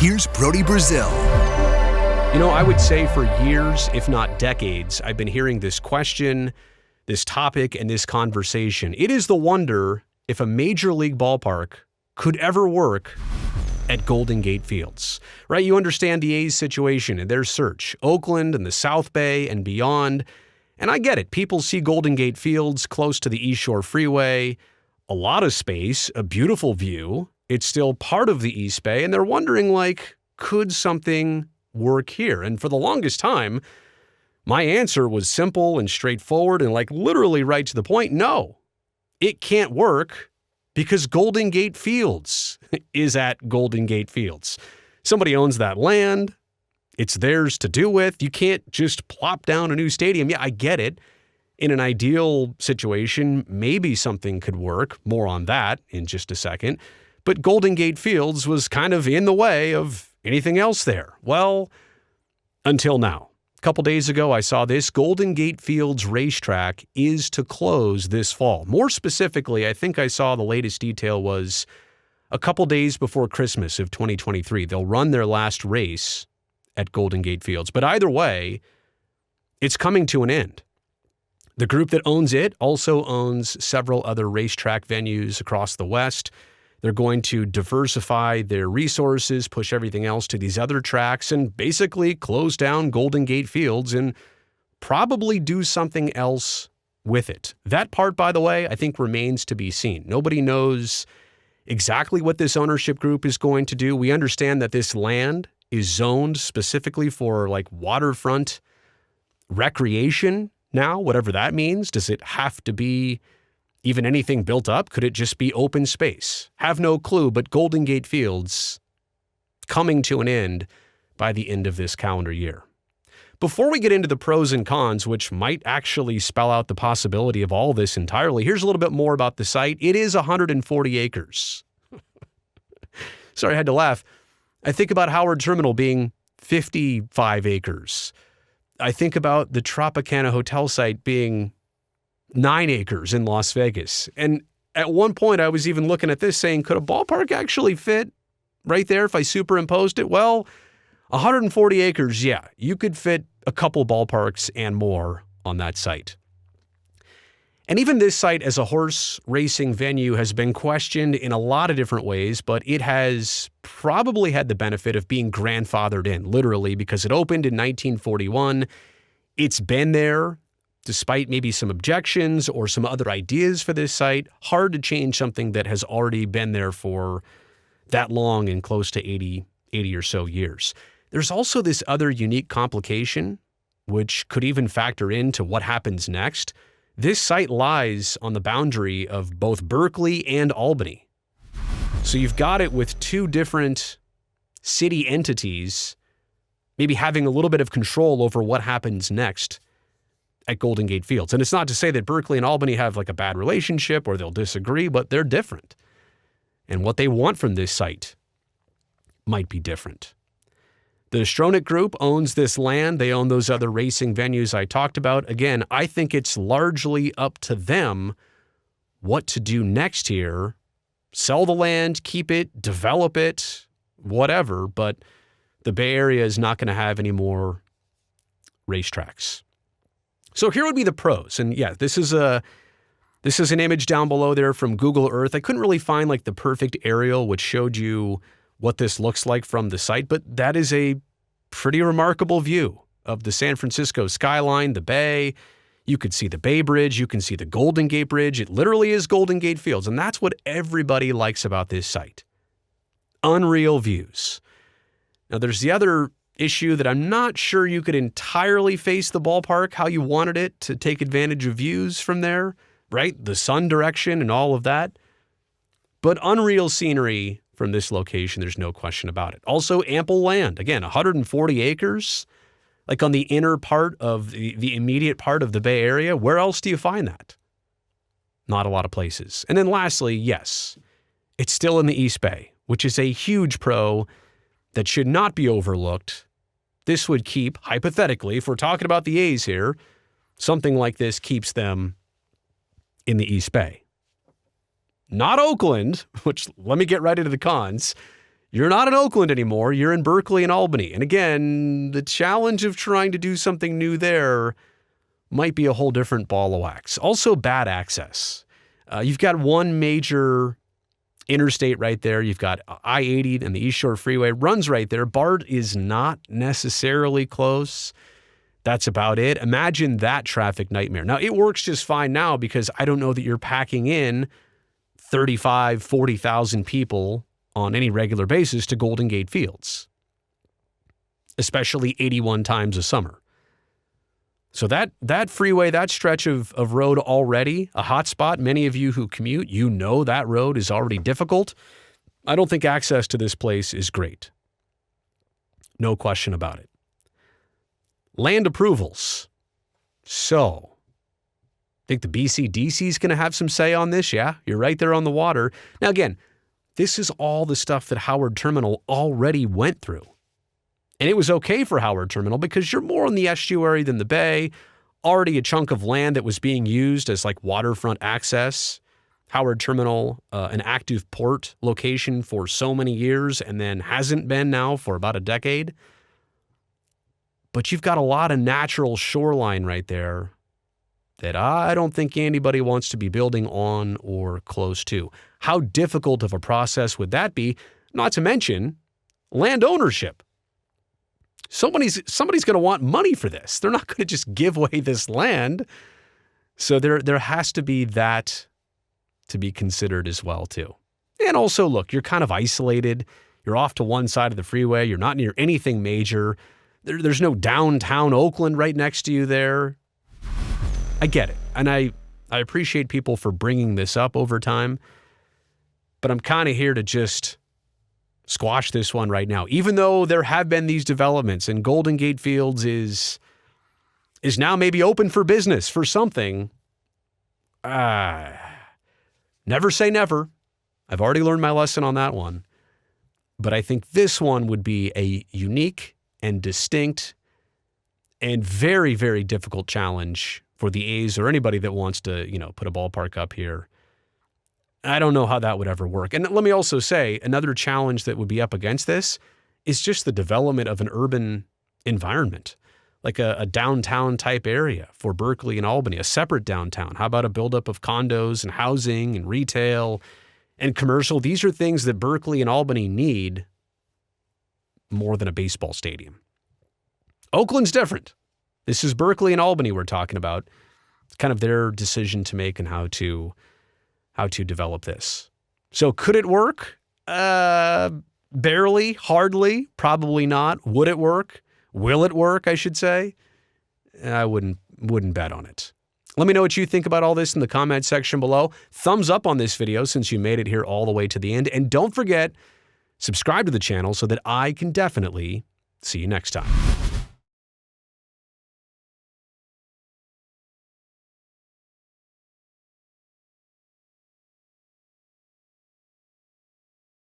Here's Brody Brazil. You know, I would say for years, if not decades, I've been hearing this question, this topic, and this conversation. It is the wonder if a major league ballpark could ever work at Golden Gate Fields, right? You understand the A's situation and their search, Oakland and the South Bay and beyond. And I get it. People see Golden Gate Fields close to the East Shore Freeway, a lot of space, a beautiful view. It's still part of the East Bay. And they're wondering, like, could something work here? And for the longest time, my answer was simple and straightforward and like literally right to the point. No, it can't work because Golden Gate Fields is at Golden Gate Fields. Somebody owns that land. It's theirs to do with. You can't just plop down a new stadium. Yeah, I get it. In an ideal situation, maybe something could work. More on that in just a second. But Golden Gate Fields was kind of in the way of anything else there. Well, until now. A couple days ago, I saw this. Golden Gate Fields racetrack is to close this fall. More specifically, I think I saw the latest detail was a couple days before Christmas of 2023. They'll run their last race at Golden Gate Fields. But either way, it's coming to an end. The group that owns it also owns several other racetrack venues across the West. They're going to diversify their resources, push everything else to these other tracks, and basically close down Golden Gate Fields and probably do something else with it. That part, by the way, I think remains to be seen. Nobody knows exactly what this ownership group is going to do. We understand that this land is zoned specifically for like waterfront recreation now, whatever that means. Does it have to be even anything built up? Could it just be open space? Have no clue, but Golden Gate Fields coming to an end by the end of this calendar year. Before we get into the pros and cons, which might actually spell out the possibility of all this entirely, here's a little bit more about the site. It is 140 acres. Sorry, I had to laugh. I think about Howard Terminal being 55 acres. I think about the Tropicana Hotel site being 9 acres in Las Vegas. And at one point, I was even looking at this saying, could a ballpark actually fit right there if I superimposed it? Well, 140 acres, yeah, you could fit a couple ballparks and more on that site. And even this site as a horse racing venue has been questioned in a lot of different ways, but it has probably had the benefit of being grandfathered in, literally, because it opened in 1941. It's been there. Despite maybe some objections or some other ideas for this site, hard to change something that has already been there for that long and close to 80 or so years. There's also this other unique complication, which could even factor into what happens next. This site lies on the boundary of both Berkeley and Albany. So you've got it with two different city entities, maybe having a little bit of control over what happens next at Golden Gate Fields. And it's not to say that Berkeley and Albany have like a bad relationship or they'll disagree, but they're different. And what they want from this site might be different. The Stronach Group owns this land. They own those other racing venues I talked about. Again, I think it's largely up to them what to do next here. Sell the land, keep it, develop it, whatever. But the Bay Area is not going to have any more racetracks. So here would be the pros. And yeah, this is an image down below there from Google Earth. I couldn't really find like the perfect aerial which showed you what this looks like from the site, but that is a pretty remarkable view of the San Francisco skyline, the bay. You could see the Bay Bridge. You can see the Golden Gate Bridge. It literally is Golden Gate Fields. And that's what everybody likes about this site. Unreal views. Now there's the other issue that I'm not sure you could entirely face the ballpark how you wanted it to take advantage of views from there, right? The sun direction and all of that. But unreal scenery from this location, there's no question about it. Also ample land. Again, 140 acres, like on the inner part of the immediate part of the Bay Area. Where else do you find that? Not a lot of places. And then lastly, yes, it's still in the East Bay, which is a huge pro that should not be overlooked. This would keep, hypothetically, if we're talking about the A's here, something like this keeps them in the East Bay. Not Oakland, which let me get right into the cons. You're not in Oakland anymore. You're in Berkeley and Albany. And again, the challenge of trying to do something new there might be a whole different ball of wax. Also, bad access. You've got one major interstate right there. You've got I-80 and the East Shore Freeway runs right there. BART is not necessarily close. That's about it. Imagine that traffic nightmare. Now, it works just fine now because I don't know that you're packing in 35, 40,000 people on any regular basis to Golden Gate Fields, especially 81 times a summer. So that freeway, that stretch of road already, a hot spot. Many of you who commute, you know that road is already difficult. I don't think access to this place is great. No question about it. Land approvals. So, think the BCDC is going to have some say on this? Yeah, you're right there on the water. Now again, this is all the stuff that Howard Terminal already went through. And it was okay for Howard Terminal because you're more on the estuary than the bay, already a chunk of land that was being used as like waterfront access. Howard Terminal, an active port location for so many years and then hasn't been now for about a decade. But you've got a lot of natural shoreline right there that I don't think anybody wants to be building on or close to. How difficult of a process would that be? Not to mention land ownership. Somebody's going to want money for this. They're not going to just give away this land. So there has to be that to be considered as well too. And also, look, you're kind of isolated. You're off to one side of the freeway. You're not near anything major. There's no downtown Oakland right next to you there. I get it. And I appreciate people for bringing this up over time. But I'm kind of here to just squash this one right now. Even though there have been these developments and Golden Gate Fields is now maybe open for business for something. Never say never. I've already learned my lesson on that one. But I think this one would be a unique and distinct and very, very difficult challenge for the A's or anybody that wants to, put a ballpark up here. I don't know how that would ever work. And let me also say, another challenge that would be up against this is just the development of an urban environment, like a downtown type area for Berkeley and Albany, a separate downtown. How about a buildup of condos and housing and retail and commercial? These are things that Berkeley and Albany need more than a baseball stadium. Oakland's different. This is Berkeley and Albany we're talking about. It's kind of their decision to make and how to develop this. So could it work? Barely, hardly, probably not. Would it work? Will it work, I should say? I wouldn't bet on it. Let me know what you think about all this in the comment section below. Thumbs up on this video since you made it here all the way to the end. And don't forget, subscribe to the channel so that I can definitely see you next time.